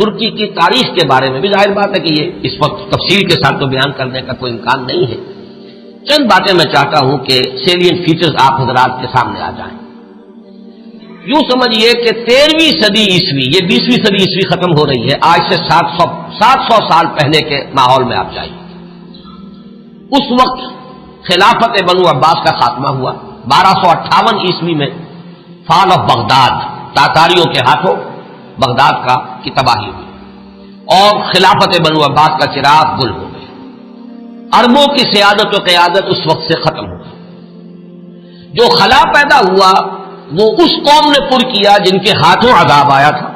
ترکی کی تاریخ کے بارے میں بھی ظاہر بات ہے کہ یہ اس وقت تفصیل کے ساتھ تو بیان کرنے کا کوئی امکان نہیں ہے. چند باتیں میں چاہتا ہوں کہ سیلینٹ فیچرز آپ حضرات کے سامنے آ جائیں. یوں سمجھیے کہ 13ویں صدی عیسوی، یہ 20ویں صدی عیسوی ختم ہو رہی ہے، آج سے 700 سال پہلے کے ماحول میں آپ جائیے. اس وقت خلافت بنو عباس کا خاتمہ ہوا. 1258 عیسوی میں فال آف بغداد، تاتاریوں کے ہاتھوں بغداد کی تباہی ہوئی اور خلافت بنو عباس کا چراغ گل ہو گیا. عربوں کی سیادت و قیادت اس وقت سے ختم ہو گئی. جو خلا پیدا ہوا وہ اس قوم نے پر کیا جن کے ہاتھوں عذاب آیا تھا.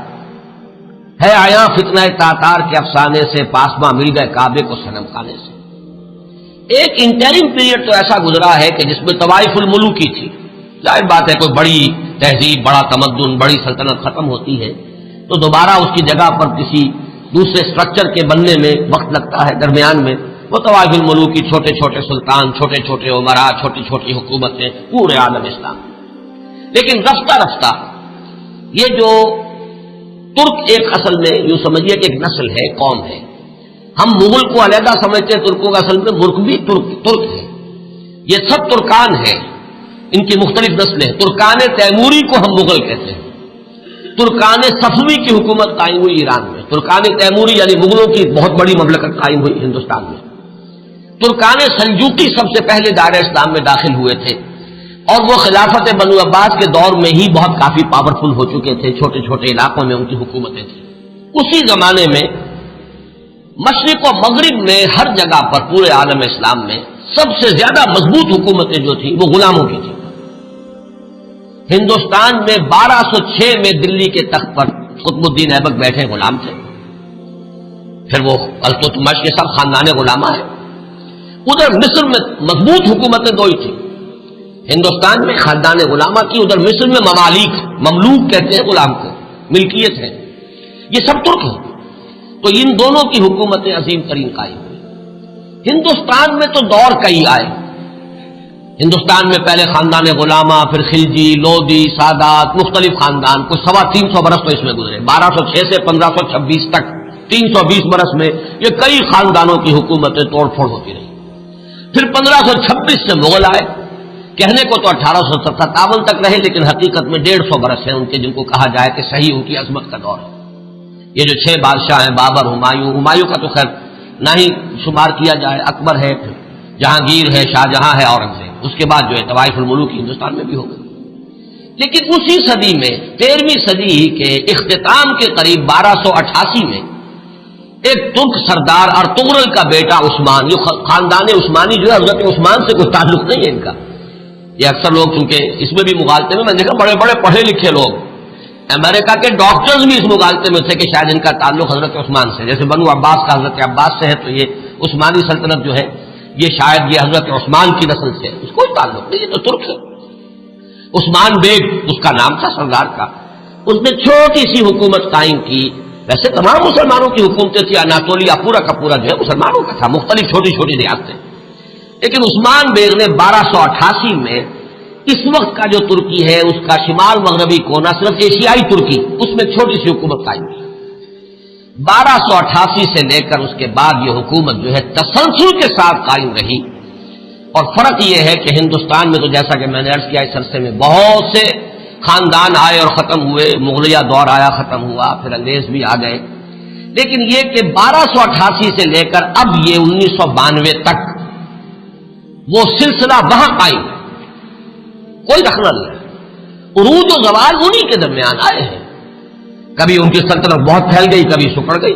ہے آیا فتنہ تاتار کے افسانے سے، پاسباں مل گئے کعبے کو صنم خانے سے. ایک انٹرم پیریڈ تو ایسا گزرا ہے کہ جس میں طوائف الملوکی تھی. ظاہر بات ہے کوئی بڑی تہذیب، بڑا تمدن، بڑی سلطنت ختم ہوتی ہے تو دوبارہ اس کی جگہ پر کسی دوسرے سٹرکچر کے بننے میں وقت لگتا ہے. درمیان میں وہ طوائف الملوکی، چھوٹے چھوٹے سلطان، چھوٹے چھوٹے عمراء، چھوٹی چھوٹی حکومتیں پورے عالم اسلام. لیکن رفتہ رفتہ یہ جو ترک ایک اصل میں یوں سمجھیے کہ ایک نسل ہے، قوم ہے. ہم مغل کو علیحدہ سمجھتے ہیں، ترکوں کا اصل میں ملک بھی ترک ہے. یہ سب ترکان ہیں، ان کی مختلف نسلیں. ترکان تیموری کو ہم مغل کہتے ہیں. ترکان صفوی کی حکومت قائم ہوئی ایران میں. ترکان تیموری یعنی مغلوں کی بہت بڑی مملکت قائم ہوئی ہندوستان میں. ترکان سلجوقی سب سے پہلے دائرہ اسلام میں داخل ہوئے تھے اور وہ خلافت بنو عباس کے دور میں ہی بہت کافی پاورفل ہو چکے تھے. چھوٹے چھوٹے علاقوں میں ان کی حکومتیں تھیں. اسی زمانے میں مشرق و مغرب میں ہر جگہ پر پورے عالم اسلام میں سب سے زیادہ مضبوط حکومتیں جو تھیں وہ غلاموں کی تھیں. ہندوستان میں 1206 میں دلی کے تخت پر قطب الدین ایبک بیٹھے غلام تھے. پھر وہ التتمش کے سب خاندان غلامہ ہیں. ادھر مصر میں مضبوط حکومتیں دو ہی تھیں. ہندوستان میں خاندان غلامہ کی، ادھر مصر میں مملوک کہتے ہیں غلام کو، ملکیت ہے. یہ سب ترک ہیں. تو ان دونوں کی حکومتیں عظیم ترین قائم ہوئی. ہندوستان میں تو دور کئی آئے. ہندوستان میں پہلے خاندان غلامہ، پھر خلجی، لودھی، سادات، مختلف خاندان. کچھ 350 برس تو اس میں گزرے. 1206 سے 1526 تک 320 برس میں یہ کئی خاندانوں کی حکومتیں توڑ پھوڑ ہوتی رہی. پھر 1526 سے مغل آئے. کہنے کو تو 1857 تک رہے، لیکن حقیقت میں 150 برس ہیں ان کے جن کو کہا جائے کہ صحیح ان کی عظمت کا دور ہے. یہ جو 6 بادشاہ ہیں، بابر، ہمایوں کا تو خیر نہ ہی شمار کیا جائے، اکبر ہے، پھر جہانگیر ہے، شاہجہاں ہے، اورنگزیب. اس کے بعد جو ہے طوائف الملوک ہندوستان میں بھی ہو گئی. لیکن اسی صدی میں 13ویں صدی کے اختتام کے قریب 1288 میں ایک ترک سردار ارطغرل کا بیٹا عثمان، یہ خاندان عثمانی جو ہے حضرت عثمان سے کوئی تعلق نہیں ہے ان کا. یہ اکثر لوگ چونکہ اس میں بھی مغالطے میں دیکھا بڑے بڑے پڑھے لکھے لوگ، امریکہ کے ڈاکٹرز بھی اس مغالطے میں تھے کہ شاید ان کا تعلق حضرت عثمان سے، جیسے بنو عباس کا حضرت عباس سے ہے تو یہ عثمانی سلطنت جو ہے یہ شاید یہ حضرت عثمان کی نسل سے. اس کوئی تعلق نہیں، یہ تو ترک ہے. عثمان بیگ اس کا نام تھا سردار کا. اس نے چھوٹی سی حکومت قائم کی. ویسے تمام مسلمانوں کی حکومتیں تھی. اناطولیہ پورا کا پورا جو ہے مسلمانوں کا تھا، مختلف چھوٹی چھوٹی ریاستیں. لیکن عثمان بیگ نے 1288 میں اس وقت کا جو ترکی ہے اس کا شمال مغربی کونا، صرف ایشیائی ترکی، اس میں چھوٹی سی حکومت قائم کی. 1288 سے لے کر اس کے بعد یہ حکومت جو ہے تسلسل کے ساتھ قائم رہی. اور فرق یہ ہے کہ ہندوستان میں تو جیسا کہ میں نے عرض کیا اس عرصے میں بہت سے خاندان آئے اور ختم ہوئے. مغلیہ دور آیا، ختم ہوا، پھر انگریز بھی آ گئے. لیکن یہ کہ 1288 سے لے کر اب یہ 1992 تک وہ سلسلہ وہاں قائم ہے، کوئی دخل نہیں ہے. عروج و زوال انہی کے درمیان آئے ہیں. کبھی ان کی سلطنت بہت پھیل گئی، کبھی سکڑ گئی.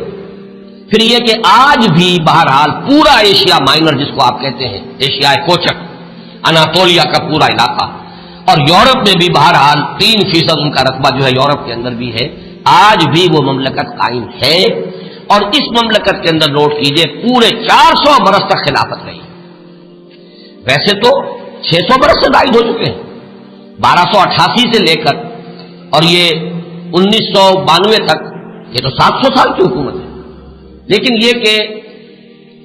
پھر یہ کہ آج بھی بہرحال پورا ایشیا مائنر جس کو آپ کہتے ہیں، ایشیا کوچک، اناطولیہ کا پورا علاقہ، اور یورپ میں بھی بہرحال 3% ان کا رقبہ جو ہے یورپ کے اندر بھی ہے. آج بھی وہ مملکت قائم ہے. اور اس مملکت کے اندر نوٹ کیجئے پورے 400 برس تک خلافت رہی. ویسے تو 600 برس سے زائد ہو چکے ہیں 1288 سے لے کر، اور یہ 1992 تک یہ تو 700 سال کی حکومت ہے. لیکن یہ کہ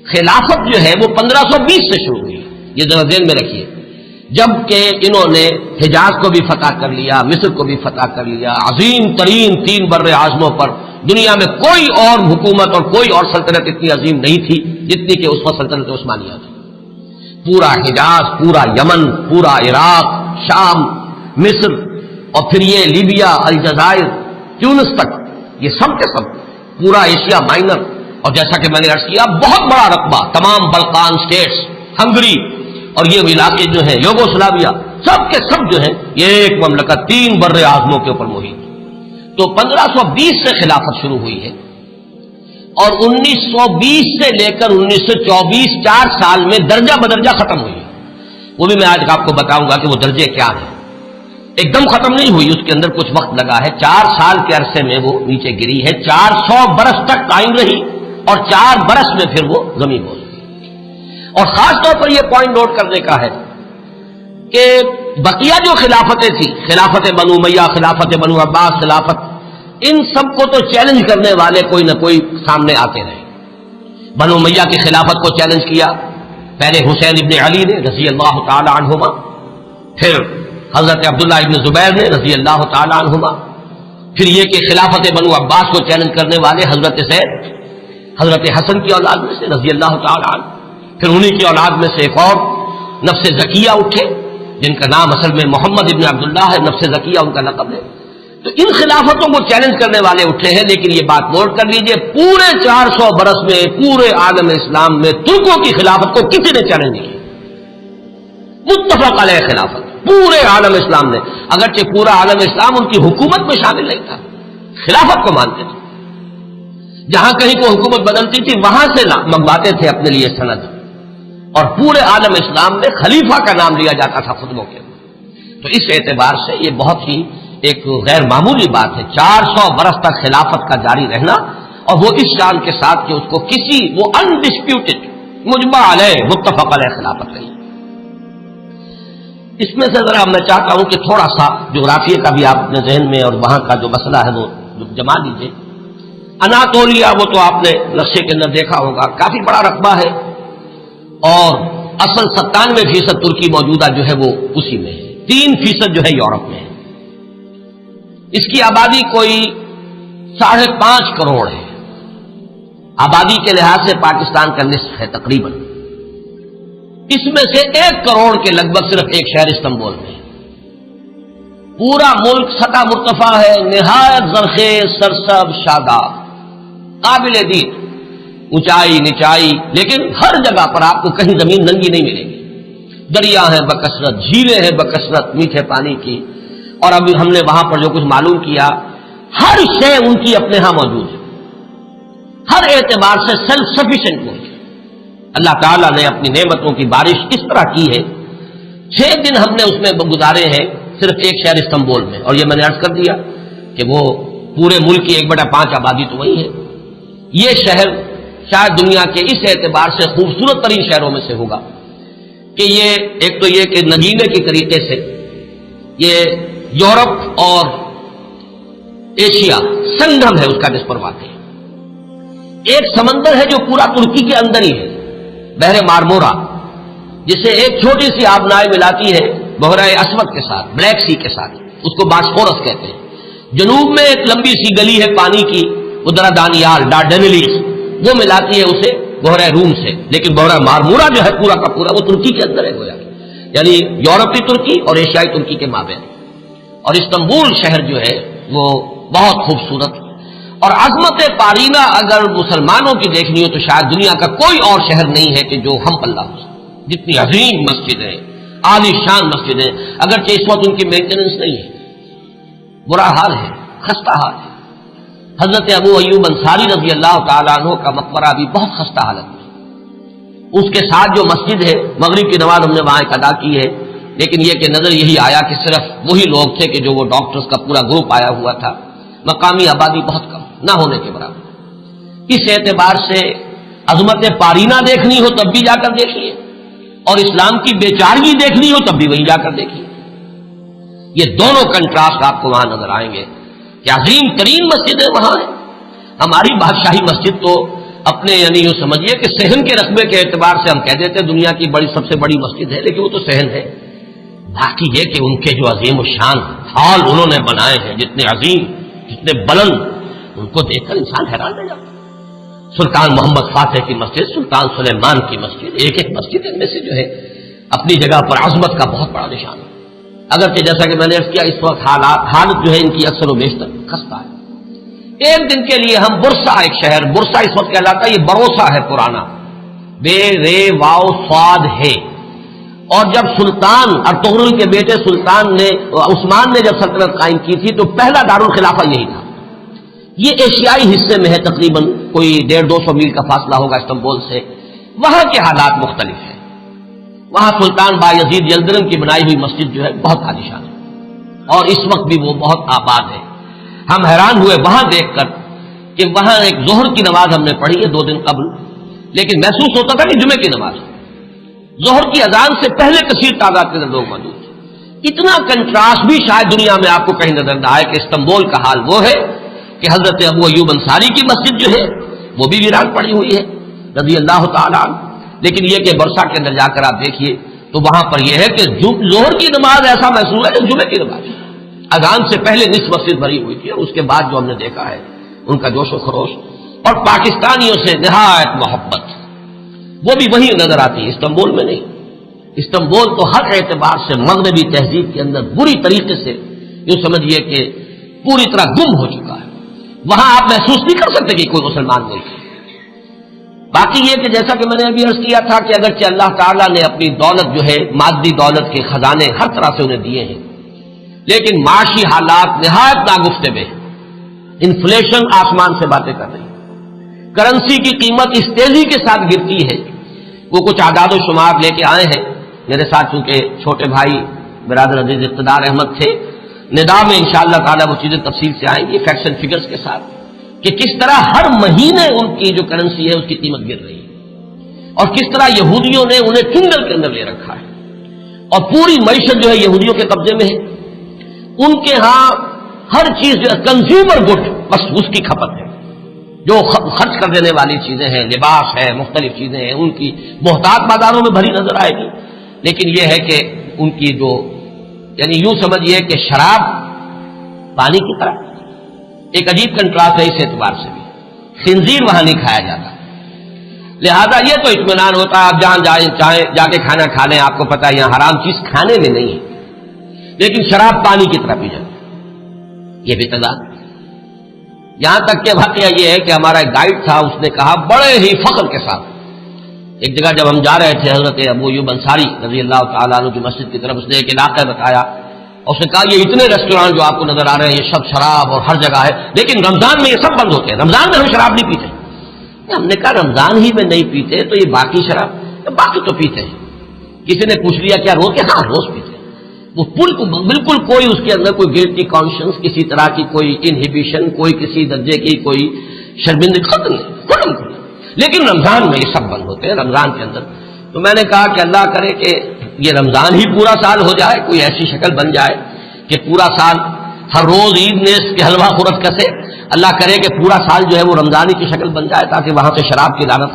خلافت جو ہے وہ 1520 سے شروع ہوئی. یہ ذرا ذہن میں رکھیے. جب کہ انہوں نے حجاز کو بھی فتح کر لیا، مصر کو بھی فتح کر لیا، عظیم ترین 3 بر اعظموں پر دنیا میں کوئی اور حکومت اور کوئی اور سلطنت اتنی عظیم نہیں تھی جتنی کہ اس وقت سلطنت عثمانیہ تھی. پورا حجاز، پورا یمن، پورا عراق، شام، مصر، اور پھر یہ لیبیا، الجزائر، تیونس تک، یہ سب کے سب پورا ایشیا مائنر، اور جیسا کہ میں نے عرض کیا بہت بڑا رقبہ، تمام بلقان سٹیٹس، ہنگری اور یہ علاقے جو ہیں یوگوسلاویا، سب کے سب جو ہیں یہ ایک مملکت 3 بر اعظموں کے اوپر محیط. تو 1520 سے خلافت شروع ہوئی ہے اور 1920 سے لے کر 1924 4 سال میں درجہ بدرجہ ختم ہوئی ہے. وہ بھی میں آج آپ کو بتاؤں گا کہ وہ درجے کیا ہیں. ایک دم ختم نہیں ہوئی، اس کے اندر کچھ وقت لگا ہے. 4 سال کے عرصے میں وہ نیچے گری ہے، 400 برس تک قائم رہی اور 4 برس میں پھر وہ زمین ہو گئی. اور خاص طور پر یہ پوائنٹ نوٹ کرنے کا ہے کہ بقیہ جو خلافتیں تھیں، خلافت بنو امیہ، خلافت بنو عباس، خلافت، ان سب کو تو چیلنج کرنے والے کوئی نہ کوئی سامنے آتے رہے. بنو امیہ کی خلافت کو چیلنج کیا پہلے حسین ابن علی نے رضی اللہ تعالی عنہما، پھر حضرت عبداللہ ابن زبیر نے رضی اللہ تعالی عنہما، پھر یہ کہ خلافت بنو عباس کو چیلنج کرنے والے حضرت زید، حضرت حسن کی اولاد میں سے رضی اللہ تعالی عنہ، پھر انہی کی اولاد میں سے ایک اور نفس زکیہ اٹھے جن کا نام اصل میں محمد ابن عبداللہ ہے، نفس زکیہ ان کا لقب ہے. تو ان خلافتوں کو چیلنج کرنے والے اٹھے ہیں. لیکن یہ بات نوٹ کر لیجئے، پورے 400 برس میں پورے عالم اسلام میں ترکوں کی خلافت کو کسی نے چیلنج نہیں کیا. متفق علیہ خلافت پورے عالم اسلام نے، اگرچہ پورا عالم اسلام ان کی حکومت میں شامل نہیں تھا، خلافت کو مانتے تھے. جہاں کہیں کو حکومت بدلتی تھی وہاں سے منگواتے تھے اپنے لیے سند، اور پورے عالم اسلام میں خلیفہ کا نام لیا جاتا تھا خطبوں کے. تو اس اعتبار سے یہ بہت ہی ایک غیر معمولی بات ہے، 400 برس تک خلافت کا جاری رہنا، اور وہ اس شان کے ساتھ کہ اس کو کسی، وہ انڈسپیوٹڈ مجمع علیہ متفق علیہ خلافت رہی. اس میں سے ذرا میں چاہتا ہوں کہ تھوڑا سا جغرافیہ کا بھی آپ اپنے ذہن میں اور وہاں کا جو مسئلہ ہے وہ جما لیجیے. اناطولیہ، وہ تو آپ نے نقشے کے اندر دیکھا ہوگا، کافی بڑا رقبہ ہے، اور اصل 97% ترکی موجودہ جو ہے وہ اسی میں ہے، 3% جو ہے یورپ میں ہے. اس کی آبادی کوئی 5.5 کروڑ ہے. آبادی کے لحاظ سے پاکستان کا نصف ہے تقریباً. اس میں سے 1 کروڑ کے لگ بھگ صرف ایک شہر استنبول میں ہے. پورا ملک سطح مرتفع ہے، نہایت زرخیز، سرسب، شاداب، قابل دید، اونچائی نچائی، لیکن ہر جگہ پر آپ کو کہیں زمین ننگی نہیں ملے گی. دریا ہیں بکثرت، جھیلیں ہیں بکثرت میٹھے پانی کی، اور ابھی ہم نے وہاں پر جو کچھ معلوم کیا، ہر شے ان کی اپنے ہاں موجود ہے، ہر اعتبار سے سیلف سفیشینٹ ملک ہے. اللہ تعالیٰ نے اپنی نعمتوں کی بارش اس طرح کی ہے. 6 دن ہم نے اس میں گزارے ہیں صرف ایک شہر استنبول میں، اور یہ میں نے عرض کر دیا کہ وہ پورے ملک کی 1/5 آبادی تو وہی ہے. یہ شہر شاید دنیا کے اس اعتبار سے خوبصورت ترین شہروں میں سے ہوگا کہ یہ ایک تو یہ کہ نگینے کی طریقے سے یہ یورپ اور ایشیا سنگم ہے اس کا جس پر واقع ہے. ایک سمندر ہے جو پورا ترکی کے اندر ہی ہے، بحر مارمورا، جسے ایک چھوٹی سی آبنائے ملاتی ہے بحرۂ اسود کے ساتھ، بلیک سی کے ساتھ، اس کو باسفورس کہتے ہیں. جنوب میں ایک لمبی سی گلی ہے پانی کی، ادرا دانیال ڈارڈینیلیز، وہ ملاتی ہے اسے بحرۂ روم سے. لیکن بحرۂ مارمورا جو ہے پورا کا پورا وہ ترکی کے اندر ہے گویا، یعنی یورپی ترکی اور ایشیائی ترکی کے مابین. اور استنبول شہر جو ہے وہ بہت خوبصورت، اور عظمت پارینہ اگر مسلمانوں کی دیکھنی ہو تو شاید دنیا کا کوئی اور شہر نہیں ہے کہ جو ہم پلہ ہو سکے. جتنی عظیم مسجدیں، عالی شان مسجدیں، اگرچہ اس وقت ان کی مینٹیننس نہیں ہے، برا حال ہے، خستہ حال ہے. حضرت ابو ایوب انصاری رضی اللہ تعالیٰ عنہ کا مقبرہ بھی بہت خستہ حالت میں. اس کے ساتھ جو مسجد ہے، مغرب کی نماز ہم نے وہاں ادا کی ہے، لیکن یہ کہ نظر یہی آیا کہ صرف وہی لوگ تھے کہ جو وہ ڈاکٹرز کا پورا گروپ آیا ہوا تھا، مقامی آبادی بہت کم، نہ ہونے کے برابر. اس اعتبار سے عظمت پارینہ دیکھنی ہو تب بھی جا کر دیکھیے، اور اسلام کی بیچارگی دیکھنی ہو تب بھی وہیں جا کر دیکھیے. یہ دونوں کنٹراسٹ آپ کو وہاں نظر آئیں گے کہ عظیم ترین مسجدیں وہاں ہیں. ہماری بادشاہی مسجد تو اپنے یعنی یوں سمجھیے کہ صحن کے رقبے کے اعتبار سے ہم کہہ دیتے ہیں دنیا کی سب سے بڑی مسجد ہے، لیکن وہ تو صحن ہے. باقی یہ کہ ان کے جو عظیم الشان ہال انہوں نے بنائے ہیں، جتنے عظیم، جتنے بلند، ان کو دیکھ کر انسان حیران رہ جاتا ہے۔ سلطان محمد فاتح کی مسجد، سلطان سلیمان کی مسجد، ایک ایک مسجد ان میں سے جو ہے اپنی جگہ پر عظمت کا بہت بڑا نشان ہے، اگرچہ جیسا کہ میں نے عرض کیا اس وقت حالت جو ہے ان کی اکثر و بیشتر خستہ ہے۔ ایک دن کے لیے ہم برسا، ایک شہر برسا اس وقت کہلاتا ہے، یہ بروسا ہے پرانا، بے رے واو صاد ہے، اور جب سلطان ارطغرل کے بیٹے سلطان نے عثمان نے جب سلطنت قائم کی تھی تو پہلا دارالخلافہ یہی تھا۔ یہ ایشیائی حصے میں ہے، تقریباً کوئی 150-200 میل کا فاصلہ ہوگا استنبول سے۔ وہاں کے حالات مختلف ہیں، وہاں سلطان بایزید یلدرم کی بنائی ہوئی مسجد جو ہے بہت عالیشان ہے، اور اس وقت بھی وہ بہت آباد ہے۔ ہم حیران ہوئے وہاں دیکھ کر کہ وہاں ایک ظہر کی نماز ہم نے پڑھی ہے 2 دن قبل، لیکن محسوس ہوتا تھا کہ جمعے کی نماز ہے۔ ظہر کی اذان سے پہلے کثیر تعداد کے لوگ موجود تھے۔ اتنا کنٹراسٹ بھی شاید دنیا میں آپ کو کہیں نظر نہ آئے کہ استنبول کا حال وہ ہے کہ حضرت ابو ایوب انصاری کی مسجد جو ہے وہ بھی ویران پڑی ہوئی ہے رضی اللہ تعالیٰ عنہ، لیکن یہ کہ برسا کے اندر جا کر آپ دیکھیے تو وہاں پر یہ ہے کہ ظہر کی نماز ایسا محسوس ہے کہ جمعے کی نماز، اذان سے پہلے نصف مسجد بھری ہوئی تھی، اور اس کے بعد جو ہم نے دیکھا ہے ان کا جوش و خروش اور پاکستانیوں سے نہایت محبت، وہ بھی وہی نظر آتی ہے، استنبول میں نہیں۔ استنبول تو ہر اعتبار سے مغربی تہذیب کے اندر بری طریقے سے یوں سمجھیے کہ پوری طرح گم ہو چکا ہے، وہاں آپ محسوس نہیں کر سکتے کہ کوئی مسلمان ملک ہے۔ باقی یہ کہ جیسا کہ میں نے ابھی عرض کیا تھا کہ اگرچہ اللہ تعالیٰ نے اپنی دولت جو ہے مادی دولت کے خزانے ہر طرح سے انہیں دیے ہیں، لیکن معاشی حالات نہایت ناگفتگو ہیں۔ انفلیشن آسمان سے باتیں کر رہی ہے، کرنسی کی قیمت اس تیزی کے ساتھ گرتی ہے۔ وہ کچھ اعداد و شمار لے کے آئے ہیں میرے ساتھ، چونکہ چھوٹے بھائی برادر عزیز اقتدار احمد تھے، ندا میں انشاءاللہ تعالیٰ وہ چیزیں تفصیل سے آئیں گی فیکٹس اینڈ فگرز کے ساتھ، کہ کس طرح ہر مہینے ان کی جو کرنسی ہے اس کی قیمت گر رہی ہے، اور کس طرح یہودیوں نے انہیں چنگل کے اندر لے رکھا ہے، اور پوری معیشت جو ہے یہودیوں کے قبضے میں ہے۔ ان کے ہاں ہر چیز جو ہے کنزیومر گڈ، بس اس کی کھپت ہے، جو خرچ کر دینے والی چیزیں ہیں، لباس ہے، مختلف چیزیں ہیں، ان کی محتاط بازاروں میں بھری نظر آئے گی، لیکن یہ ہے کہ ان کی جو یعنی یوں سمجھیے کہ شراب پانی کی طرح، ایک عجیب کنٹراسٹ ہے اس اعتبار سے بھی، خنزیر وہاں نہیں کھایا جاتا، لہذا یہ تو اطمینان ہوتا ہے آپ جہاں چاہیں جا کے کھانا کھا لیں، آپ کو پتا ہے یہاں حرام چیز کھانے میں نہیں ہے، لیکن شراب پانی کی طرح پی جاتی ہے، یہ بھی تضاد۔ یہاں تک کہ واقعہ یہ ہے کہ ہمارا ایک گائیڈ تھا، اس نے کہا بڑے ہی فخر کے ساتھ، ایک جگہ جب ہم جا رہے تھے حضرت ابو ایوب انصاری رضی اللہ تعالیٰ عنہ کی مسجد کی طرف، اس نے ایک علاقہ بتایا اور اس نے کہا یہ اتنے ریسٹورانٹ جو آپ کو نظر آ رہے ہیں یہ سب شراب اور ہر جگہ ہے، لیکن رمضان میں یہ سب بند ہوتے ہیں، رمضان میں ہم شراب نہیں پیتے۔ ہم نے کہا رمضان ہی میں نہیں پیتے تو یہ باقی شراب، باقی تو پیتے ہیں۔ کسی نے پوچھ لیا کیا روز کے؟ ہاں روز پیتے ہیں۔ وہ بالکل کوئی اس کے اندر کوئی گلٹی کانشنس، کسی طرح کی کوئی انہیبیشن، کوئی کسی درجے کی کوئی شرمندگی ختم نہیں، لیکن رمضان میں یہ سب بند ہوتے ہیں رمضان کے اندر۔ تو میں نے کہا کہ اللہ کرے کہ یہ رمضان ہی پورا سال ہو جائے، کوئی ایسی شکل بن جائے کہ پورا سال ہر روز عید نے اس کے حلوہ خورت کسے، اللہ کرے کہ پورا سال جو ہے وہ رمضانی کی شکل بن جائے، تاکہ وہاں سے شراب کی لعنت